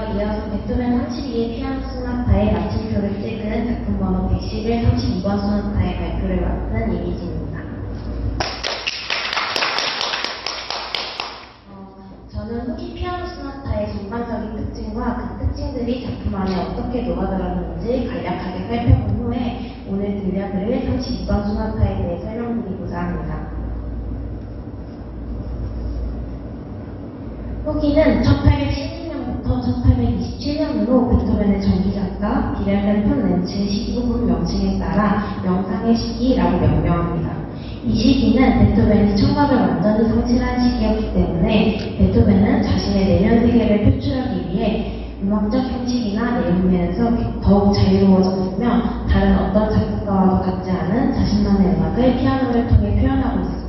이어서 베토벤 32의 피아노 소나타의 마침표를 찍은 작품 번호 111, 32번 소나타의 발표를 맡은 이미지입니다. 저는 후기 피아노 소나타의 전반적인 특징과 그 특징들이 작품 안에 어떻게 녹아들었는지 간략하게 살펴본 후에 오늘 들려드릴 32번 소나타에 대해 설명드리고자 합니다. 후기는 1816년부터 1827년으로 베토벤의 전기작가 비렐름 폰 렌츠의 시기부분 명칭에 따라 명상의 시기라고 명명합니다. 이 시기는 베토벤이 청각을 완전히 상실한 시기였기 때문에 베토벤은 자신의 내면 세계를 표출하기 위해 음악적 형식이나 내용면에서 더욱 자유로워졌으며 다른 어떤 작곡가와도 같지 않은 자신만의 음악을 피아노를 통해 표현하고 있습니다.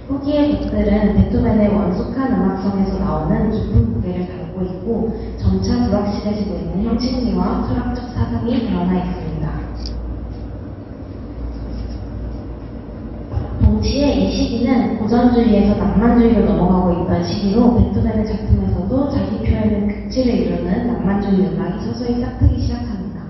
후기의 곡들은 베토벤의 원숙한 음악성에서 나오는 깊은 무게를 담고 있고 점차 불확실해지고 있는 형식미와 철학적 사상이 드러나 있습니다. 동시에 이 시기는 고전주의에서 낭만주의로 넘어가고 있던 시기로 베토벤의 작품에서도 자기 표현의 극치를 이루는 낭만주의 음악이 서서히 싹트기 시작합니다.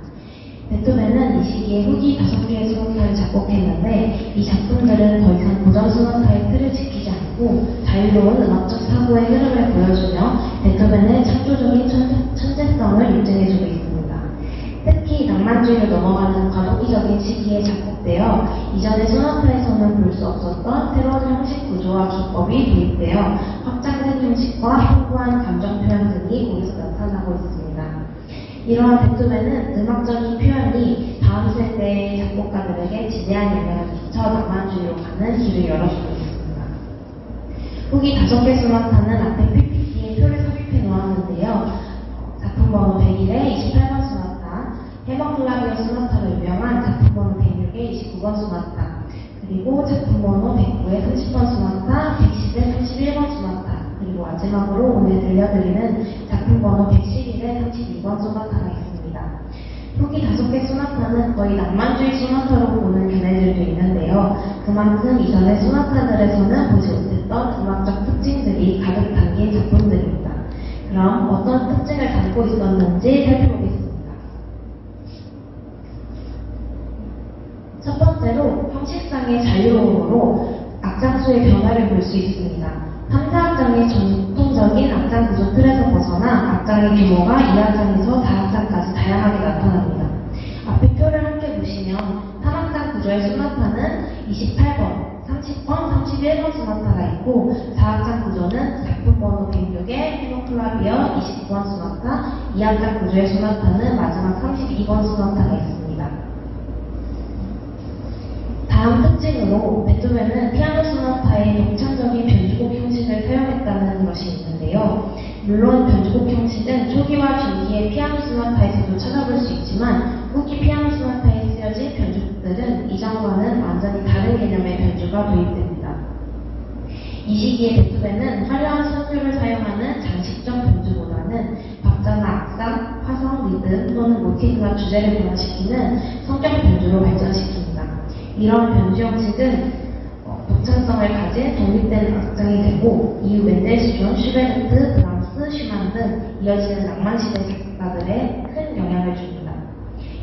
베토벤은 이 시기에 후기 5개의 소나타를 작곡했는데 이 작품들은 더 이상 고전 소나타의 틀을 지키지 않고 자유로운 음악적 사고의 흐름을 보여주며 베토벤의 창조적인 천재성을 입증해주고 있습니다. 특히 낭만주의로 넘어가는 과도기적인 시기에 작곡되어 이전의 소나타에서는 볼 수 없었던 새로운 형식 구조와 기법이 도입되어 확장된 형식과 풍부한 감정 표현 등이 거기서 나타나고 있습니다. 이러한 베토벤은 음악적인 표현이 다음 세대의 작곡가들에게 지대한 영향을 끼쳐 낭만주의로 가는 길을 열어주고 있습니다. 후기 5개 소나타는 앞에 PPT에 표를 삽입해 놓았는데요. 작품 번호 101의 28번 소나타, 헤머클라비오 소나타로 유명한 작품 번호 106의 29번 소나타, 그리고 작품 번호 109의 30번 소나타, 110의 31번 소나타, 그리고 마지막으로 오늘 들려드리는 작품 번호 111의 32번 소나타가 있습니다. 후기 5개 소나타는 거의 낭만주의 소나타로 보는 견해들도 있는데요. 그만큼 이전의 소나타들에서는 보지 못했던 음악적 특징들이 가득 담긴 작품들입니다. 그럼 어떤 특징을 담고 있었는지 살펴보겠습니다. 첫 번째로 형식상의 자유로움으로 악장수의 변화를 볼 수 있습니다. 3, 4악장의 전통적인 악장 구조 틀에서 벗어나 악장의 규모가 2악장에서 4악장까지 다양하게 나타납니다. 앞에 표를 함께 보시면 3악장 구조의 소나타는 28번, 30번, 31번 소나타가 있고 4악장 구조는 작품 번호 106의 헤머클라비오 29번 소나타, 2악장 구조의 소나타는 마지막 32번 소나타가 있습니다. 다음 특징으로 베토벤은 피아노 소나타의 독창적인 변주곡 형식을 사용했다는 것이 있는데요. 물론 변주곡 형식은 초기와 중기의 피아노 소나타에서도 찾아볼 수 있지만 후기 피아노 소나타에 쓰여진 변주곡들은 이전과는 완전히 다른 개념의 변주가 도입됩니다. 이 시기에 베토벤은 화려한 선율을 사용하는 장식적 변주보다는 박자나 악상, 화성, 리듬 또는 모티브나 주제를 변화시키는 성격 변주로 발전시킵니다. 이런 변주 형식은 독창성을 가진 독립된 악장이 되고 이후 멘델스존, 슈베르트, 브람스, 슈만 등 이어지는 낭만시대 작곡가들에 큰 영향을 줍니다.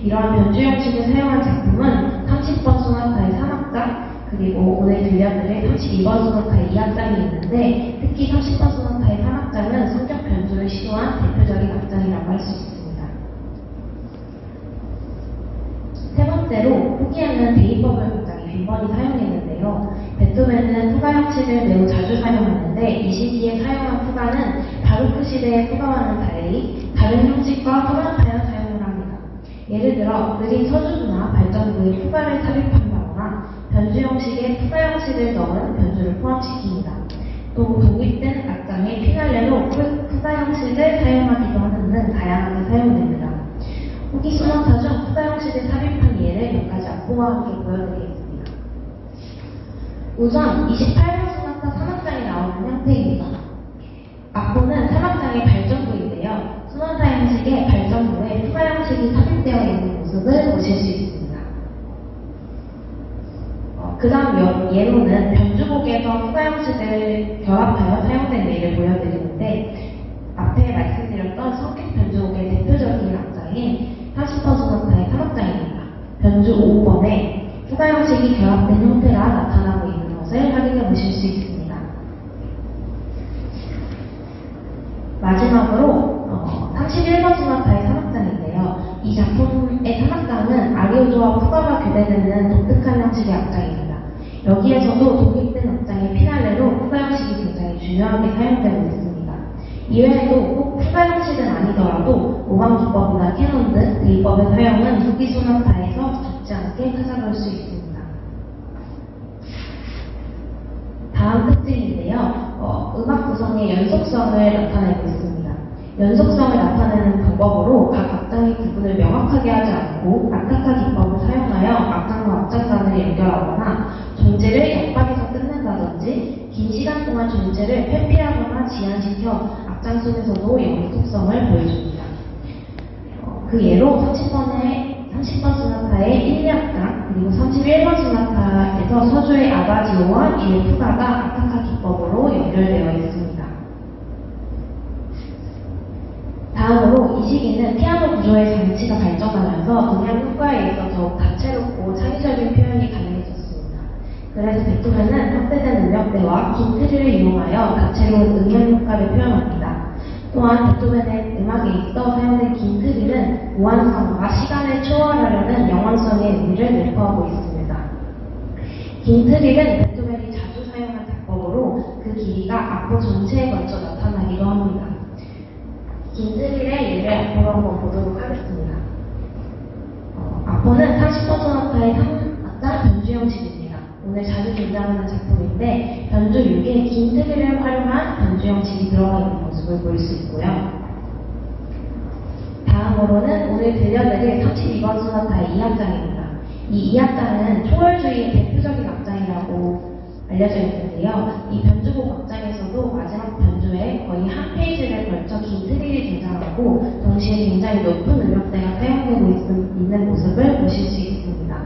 이러한 변주 형식을 사용한 작품은 30번 소나타의 3악장 그리고 오늘 들려드릴 32번 소나타의 2악장이 있는데 특히 30번 소나타의 3악장은 성격 변주를 시도한 대표적인 악장이라고 할 수 있습니다. 세 번째로 후기에는 대입법을 굉장히 빈번히 사용했는데요. 베토벤은 푸가 형식을 매우 자주 사용하는데 이 시기에 사용한 푸가는 바로크 시대의 푸가와는 달리 다른 형식과 소나타에 사용을 합니다. 예를 들어 느린 서주부나 발전부에 푸가를 삽입한다거나 변주 형식에 푸가 형식을 넣은 변주를 포함시킵니다. 또 독립된 악장의 피날레로 푸가 형식을 사용하기도 하는 등 다양하게 사용됩니다. 후기 소나타 중 푸가 형식을 삽입한 예를 몇 가지 악보와 함께 보여드리겠습니다. 우선 28번 소나타 3악장이 나오는 형태입니다. 악보는 3악장의 발전부인데요. 소나타 형식의 발전부에 푸가 형식이 삽입되어 있는 모습을 보실 수 있습니다. 그 다음 예로는 변주곡에서 푸가 형식을 결합하여 사용된 예를 보여드리는데 앞에 말씀드린 말씀드렸던 성격 변주곡의 대표적인 악장인 30번 소나타의 3악장입니다. 변주 5번에 후가 형식이 결합된 형태가 나타나고 있는 것을 확인해 보실 수 있습니다. 마지막으로 31번 소나타의 3악장인데요. 이 작품의 3악장은 아리오조와 푸가가 교대되는 독특한 형식의 악장입니다. 여기에서도 독립된 악장의 피날레로 푸가 형식이 굉장히 중요하게 사용되고 있습니다. 이외에도 꼭 푸가 형식은 아니더라도 오감 기법이나 캐논 등 대입법의 사용은 후기 소나타에서 적지 않게 찾아볼 수 있습니다. 다음 특징인데요. 음악 구성의 연속성을 나타내고 있습니다. 연속성을 나타내는 방법으로 각 악장의 구분을 명확하게 하지 않고 아타카 기법을 사용하여 악장과 악장 간을 연결하거나 존재를 옆방에서 끝낸다든지 긴 시간 동안 존재를 회피하거나 지연시켜 악장 속에서도 연속성을 보여줍니다. 그 예로 30번 소나타의 1, 2악장 그리고 31번 소나타에서 서주의 아바지오와 뒤의 푸가가 아타카 기법으로 연결되어 있습니다. 다음으로 이 시기는 피아노 구조의 장치가 발전하면서 음향 효과에 있어 더욱 다채롭고 창의적인 표현이 가능해졌습니다. 그래서 베토벤은 확대된 음역대와 긴 트리를 이용하여 다채로운 음향 효과를 표현합니다. 또한 베토벤의 음악에 있어 사용된 긴 트리는 무한성과 시간을 초월하려는 영원성의 의미를 내포하고 있습니다. 긴 트리는 베토벤이 자주 사용한 작법으로 그 길이가 악보 전체에 걸쳐 나타나기도 합니다. 긴 트릴의 예를 앞으로 한번 보도록 하겠습니다. 악보는 30번 소나타의 3악장 변주 형식입니다. 오늘 자주 등장하는 작품인데 변주 6에 긴 트릴을 활용한 변주 형식이 들어가 있는 모습을 볼 수 있고요. 다음으로는 오늘 들려드릴 32번 소나타의 2악장입니다. 이 2악장은 초월주의의 대표적인 악장이라고 알려져 있는데요. 이 변주곡 악장에서도 마지막 변주에 거의 한 페이지를 걸쳐 긴 트릴이 등장하고 동시에 굉장히 높은 음역대가 사용되고 있는 모습을 보실 수 있습니다.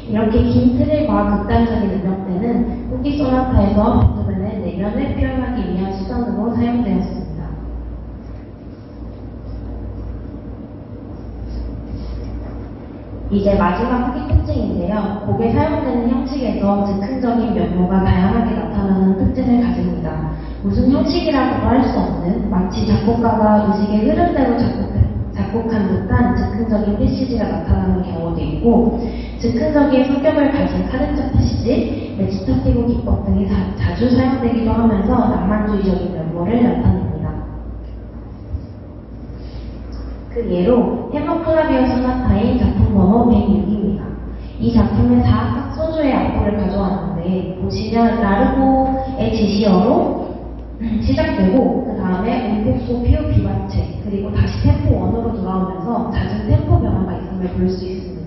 이렇게 긴 트릴과 극단적인 음역대는 후기 소나타에서 베토벤의 내면을 표현하기 위한 수단으로 사용되었습니다. 이제 마지막 후기 특징인데요. 곡에 사용되는 형식에서 즉흥적인 면모가 다양하게 나타나는 특징을 가집니다. 무슨 형식이라고도 할 수 없는 마치 작곡가가 의식의 흐름대로 작곡한 듯한 즉흥적인 패시지가 나타나는 경우도 있고 즉흥적인 성격을 가진 카덴자 패시지, 레치타티보 기법 등이 자주 사용되기도 하면서 낭만주의적인 면모를 나타냅니다. 그 예로 해머 플라비오 소나타인 작품 번호 106입니다. 이 작품은 4악장 소주의 악보를 가져왔는데 보시면 라르고의 지시어로 시작되고 그 다음에 음폭소 피우 비바체 그리고 다시 템포 1으로 돌아오면서 잦은 템포 변화가 있음을 볼 수 있습니다.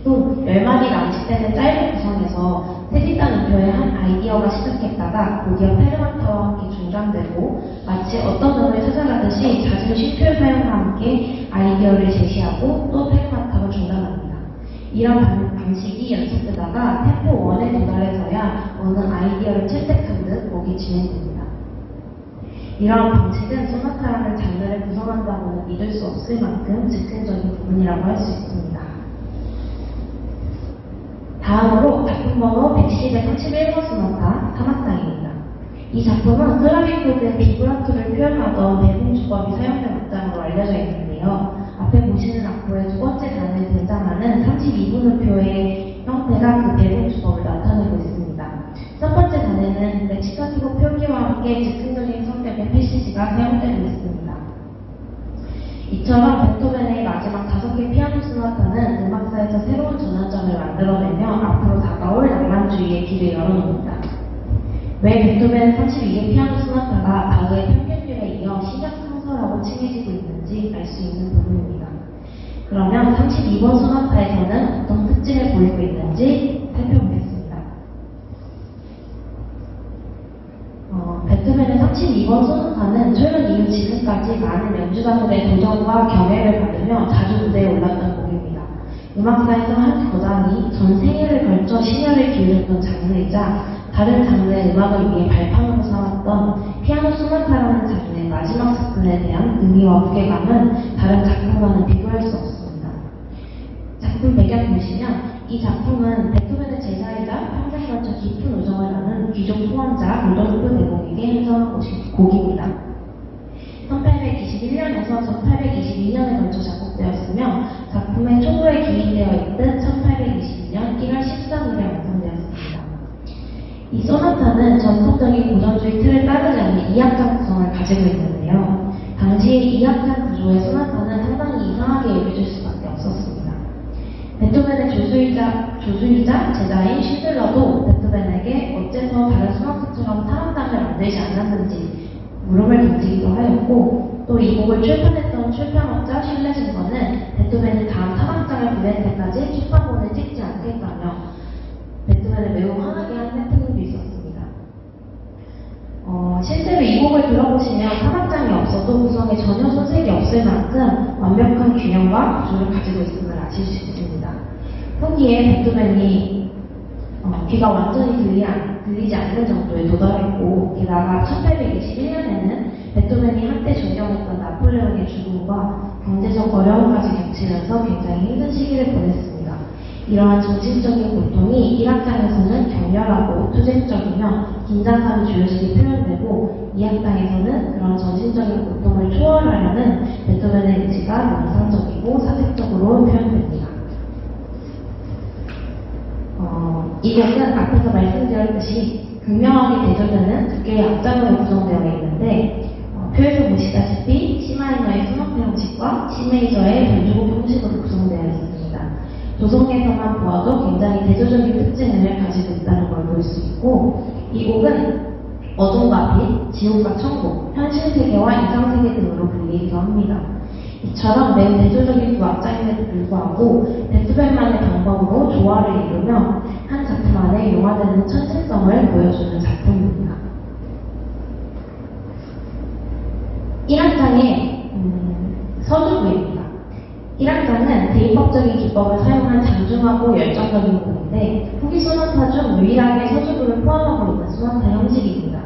또 10마디 낭식되는 짧은 구성에서 세디단 음표의 한 아이디어가 시작했다가 곧이어 페르마타와 함께 중단되고 마치 어떤 음을 찾아가듯이 잦은 쉼표의 사용과 함께 아이디어를 제시하고 또 페르마타로 중단합니다. 이런 방식이 연속되다가 템포 1에 도달해서야 어느 아이디어를 채택한 듯 곡이 진행됩니다. 이러한 방식은 소나타라는 장르를 구성한다고는 믿을 수 없을 만큼 즉흥적인 부분이라고 할 수 있습니다. 다음으로 작품 번호 110의 31번 소나타 3악장입니다. 이 작품은 클라비코드의 비브라토를 표현하던 대봉주법이 사용된 악장으로 알려져 있는데요. 앞에 보시는 악보의 두 번째 단에 등장하는 32분음표의 형태가 그 대봉주법을 나타내고 있습니다. 첫 번째 단에는 레치타티보 표기와 함께 즉흥적인 성격의 패시지가 사용되고 있습니다. 이처럼 베토벤의 마지막 5개 피아노 소나타는 음악사에서 새로운 전환점을 만들어내며 앞으로 다가올 낭만주의의 길을 열어놓습니다. 왜 베토벤 32개 피아노 소나타가 바흐의 평균율에 이어 시작성서라고 칭해지고 있는지 알 수 있는 부분입니다. 그러면 32번 소나타에서는 어떤 특징을 보이고 있는지 살펴보겠습니다. 베토벤의 32번 소나타는 초연 이후 지금까지 많은 연주자들의 도전과 경애를 받으며 자주 무대에 올랐던 곡입니다. 음악사에서 한 거장이 전 생애를 걸쳐 심혈을 기울였던 장르이자 다른 장르의 음악을 위해 발판으로 삼았던 피아노 소나타라는 장르의 마지막 작품에 대한 의미와 무게감은 다른 작품과는 비교할 수 없습니다. 작품 배경 보시면 이 작품은 베토벤의 제자이자 평생 걸쳐 깊은 우정을 나눈 귀족 후원자 루돌프 대공에게 행성한 곡입니다. 1821년에서 1822년에 걸쳐 작곡되었으며 작품의 초부에 기인되어 있듯 1822년 1월 13일에 완성되었습니다. 이 소나타는 전통적인 고전주의 틀을 따르지 않는 2악장 구성을 가지고 있는데요. 당시 2악장 구조의 소나타는 상당히 이상하게 여겨질 수밖에 없었습니다. 베토벤의 조수이자 제자인 쉰들러도 베토벤에게 어째서 다른 소나타처럼 타악장을 만들지 않았는지 물음을 던지기도 하였고, 또 이 곡을 출판했던 출판업자 슐레징거는 베토벤이 다음 타악장을 보낼 때까지 출판본을 찍지 않겠다며 베토벤을 매우 화나게 한 해프닝도 있었습니다. 실제로 이 곡을 들어보시면 타악장이 없어도 구성에 전혀 손색이 없을 만큼 완벽한 균형과 구조를 가지고 있음을 아실 수 있습니다. 후기에 베토벤이 귀가 완전히 들리지 않는 정도에 도달했고, 게다가 1821년에는 베토벤이 한때 존경했던 나폴레옹의 죽음과 경제적 어려움까지 겹치면서 굉장히 힘든 시기를 보냈습니다. 이러한 정신적인 고통이 1악장에서는 격렬하고 투쟁적이며 긴장감이 조여지게 표현되고, 2악장에서는 그런 정신적인 고통을 초월하려는 베토벤의 의지가 명상적이고 사색적으로 표현됩니다. 이 곡은 앞에서 말씀드렸듯이 극명하게 대조되는 두 개의 악장으로 구성되어 있는데, 표에서 보시다시피 C마이너의 소나타 형식과 C메이저의 변주곡 형식으로 구성되어 있습니다. 조성에서만 보아도 굉장히 대조적인 특징을 가지고 있다는 걸 볼 수 있고, 이 곡은 어둠과 빛, 지옥과 천국, 현실 세계와 이상 세계 등으로 불리기도 합니다. 이처럼 매우 대조적인 두 악장임에도 불구하고 베토벤만의 방법으로 조화를 이루며 한 작품 안에 융화되는 천재성을 보여주는 작품입니다. 1악장의 서두부입니다. 1악장은 대입법적인 기법을 사용한 장중하고 열정적인 곡인데, 후기 소나타 중 유일하게 서주부를 포함하고 있는 소나타 형식입니다.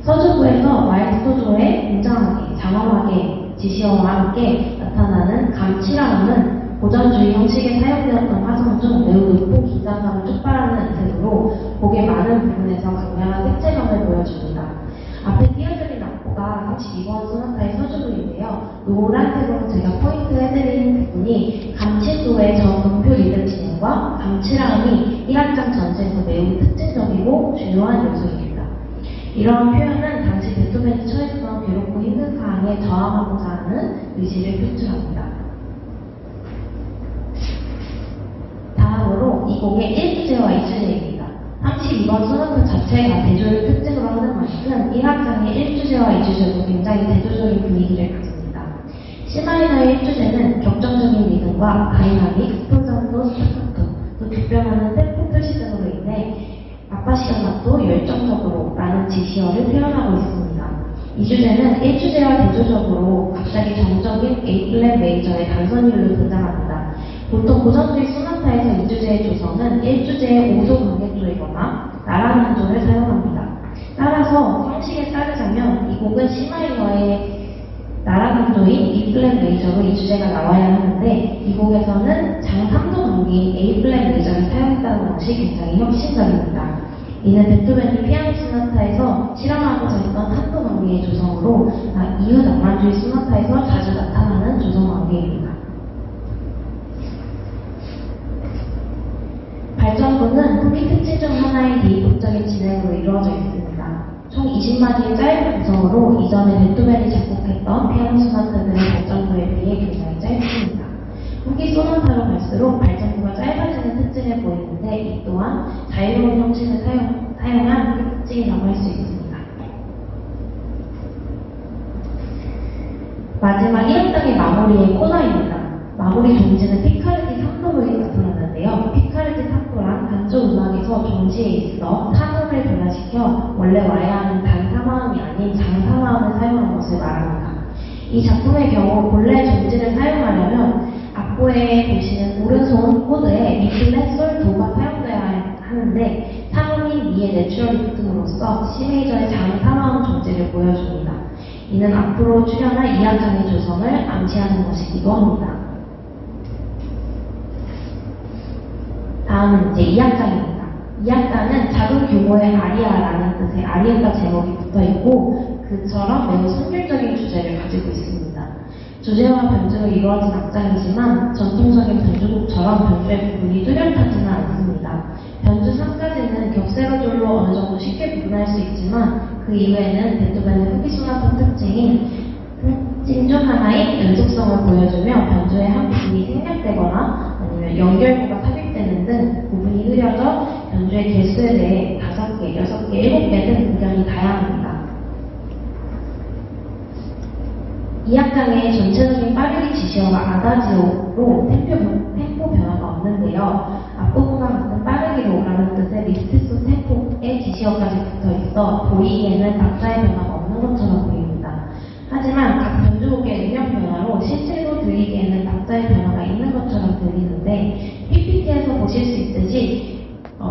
서주부에서 마에스토조의 웅장하게, 장엄하게, 지시어와 함께 나타나는 감칠함은 고전주의 형식에 사용되었던 화성 중 매우 높고 긴장감을 촉발하는 음색으로 곡의 많은 부분에서 강렬한 색채감을 보여줍니다. 앞에 띄어드린 악보가 32번 소나타의 서주부인데요. 노란색으로 제가 포인트 해드리는 부분이 감칠도의 저음표 리듬 진행과 감칠함이 1악장 전체에서 매우 특징적이고 중요한 요소입니다. 이러한 표현은 당시 베토벤이 처했던 괴롭고 힘든 상황에 저항하고자 하는 의지를 표출합니다. 다음으로 이 곡의 1주제와 2주제입니다. 32번 소나타 자체가 대조를 특징으로 하는 만큼 1악장의 1주제와 2주제도 굉장히 대조적인 분위기를 가집니다. C마이너의 1주제는 격정적인 리듬과 다이나믹, 스폴전도, 스타카토, 또 급변하는 템포 표시 등으로 인해 아파시아나도 열정적으로 라는 지시어를 표현하고 있습니다. 2주제는 1주제와 대조적으로 갑자기 정적인 A플랫 메이저의 단선율로 등장합니다. 보통 고전주의 소나타에서 2주제의 조성은 1주제의 5소 관객조이거나 나란한조를 사용합니다. 따라서 형식에 따르자면 이 곡은 C마이너의 나란한조인 E플랫 메이저로 2주제가 나와야 하는데, 이 곡에서는 장 3도 관계인 A플랫 메이저를 사용했다는 것이 굉장히 혁신적입니다. 이는 베토벤이 피아노 소나타에서 실험하고자 했던 3도 관계의 조성으로 이후 낭만주의 소나타에서 자주 나타나는 조성 관계입니다. 발전부는 후기 특징 중 하나의 대입법적인 진행으로 이루어져 있습니다. 총 20마디의 짧은 구성으로 이전에 베토벤이 작곡했던 피아노 소나타들의 발전부에 비해 굉장히 짧습니다. 후기 소나타로 갈수록 발전부가 짧아지는 특징을 보이는데, 이 또한 자유로운 형식을 사용한 특징이라고 할 수 있습니다. 마지막 1악장의 마무리의 코너입니다. 마무리 종지는 피카르디 3도로 나타났는데요. 피카르디 3도란 반주 음악에서 종지에 있어 3음을 변화시켜 원래 와야 하는 단 3화음이 아닌 장 3화음을 사용한 것을 말합니다. 이 작품의 경우 본래 종지를 사용하려면 악보에 보시는 오른손 배우로서 C메이저의 장사나운 존재를 보여줍니다. 이는 앞으로 출연할 2악장의 조성을 암시하는 것이기도 합니다. 다음은 이제 2악장입니다. 2악장은 작은 규모의 아리아라는 뜻의 아리아가 제목이 붙어있고 그처럼 매우 선율적인 주제를 가지고 있습니다. 주제와 변주로 이루어진 악장이지만 전통적인 변주곡처럼 변주의 부분이 뚜렷하지는 않습니다. 변주 3까지는 격세로졸로 어느 정도 쉽게 구분할 수 있지만 그 이외에는 베토벤의 후기 소나타 특징 중 하나인 연속성을 보여주며 변주의 한 부분이 생략되거나 아니면 연결구가 삽입되는 등 부분이 흐려져 변주의 개수에 대해 5개, 6개, 7개 등 의견이 다양합니다. 이 악장의 전체적인 빠르기 지시어가 아다지오로 템포 변화가 없는데요. 앞부분과 같은 빠르기로 라는 뜻의 리스트소 템포의 지시어까지 붙어있어 보이기에는 박자의 변화가 없는 것처럼 보입니다. 하지만 각 변주곡의 음역 변화로 실제로 들리기에는 박자의 변화가 있는 것처럼 들리는데 PPT에서 보실 수 있듯이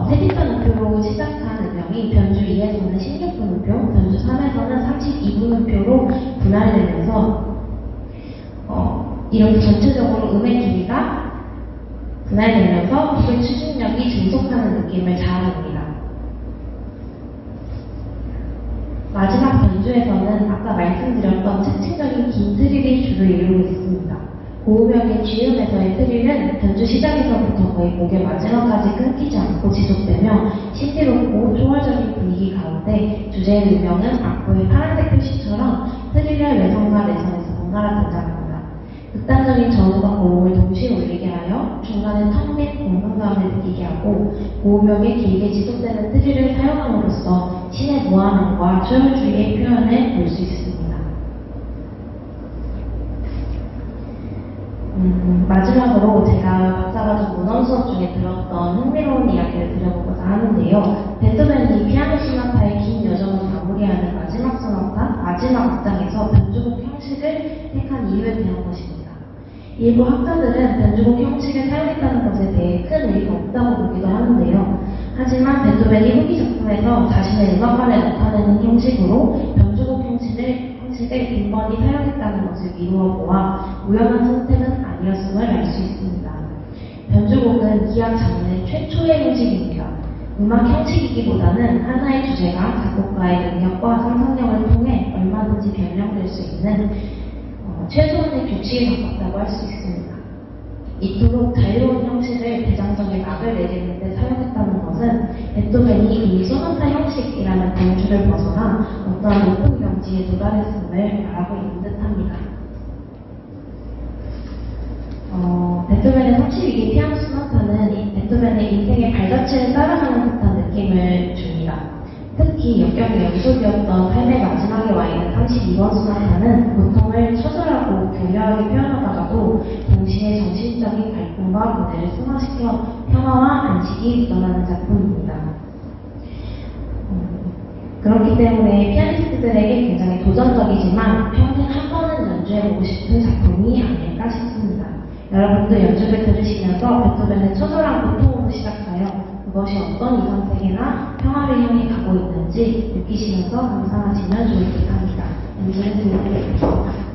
세디턴 음표로 시작한 음역이 변주 2에서는 16분 음표, 변주 3에서는 32분 음표로 분할되면서 이렇게 전체적으로 음의 길이가 분할되면서 곡의 추진력이 증속하는 느낌을 자아냅니다. 마지막 변주에서는 아까 말씀드렸던 특징적인 긴 트릴이 주로 이루고 있습니다. 고음역의 G음에서의 트릴은 변주 시작에서부터 거의 곡의 마지막까지 끊기지 않고 지속되며 신비롭고 초월적인 분위기 가운데 주제의 음역은 악보의 파란색 표시처럼 트릴의 외선과 내선에서 번갈아 등장합니다. 극단적인 전후가 고음을 동시에 울리게 하여 중간에 턱 및 공간감을 느끼게 하고 고음역에 길게 지속되는 트릴을 사용함으로써 신의 무한함과 초월주의의 표현을 볼 수 있습니다. 마지막으로 제가 박사과정 문헌 수업 중에 들었던 흥미로운 이야기를 드려보고자 하는데요. 베토벤이 피아노 소나타의 긴 여정을 마무리하는 마지막 소나타, 마지막 악장에서 변주곡 형식을 택한 이유에 대한 것입니다. 일부 학자들은 변주곡 형식을 사용했다는 것에 대해 큰 의의가 없다고 보기도 하는데요. 하지만 베토벤이 후기 작품에서 자신의 음악관을 나타내는 형식으로 변주곡 형식을 빈번히 사용했다는 것을 미루어 보아 우연한 선택은 아니었음을 알 수 있습니다. 변주곡은 기악 장르의 최초의 형식입니다. 음악 형식이기보다는 하나의 주제가 작곡가의 능력과 상상력을 통해 얼마든지 변형될 수 있는 최소한의 규칙에 가깝다고 할 수 있습니다. 이토록 자유로운 형식을 대장정에 막을 내리는 데 사용했다는 것은 베토벤이 이 소나타 형식이라는 범주를 벗어나 어떠한 높은 경지에 도달했음을 말하고 있는 듯합니다. 베토벤의 32개 피아노 소나타는 베토벤의 인생의 발자취를 따라가는 듯한 느낌을 줍니다. 특히 역경의 연속이었던 삶의 마지막에 와 있는 32번 소나타는 고통을 처절하고 교묘하게 표현하다가도 동시에 정신적인 갈등과 고뇌를 승화시켜 평화와 안식이 묻어나는 작품입니다. 그렇기 때문에 피아니스트들에게 굉장히 도전적이지만 평생 한 번은 연주해보고 싶은 작품이 아닐까 싶습니다. 여러분도 연주를 들으시면서 베토벤의 처절한 고통으로 시작하여 그것이 어떤 이상세계나 평화를 향해 가고 있는지 느끼시면서 감상하시면 좋을 듯 합니다. 연주를 들려드리겠습니다.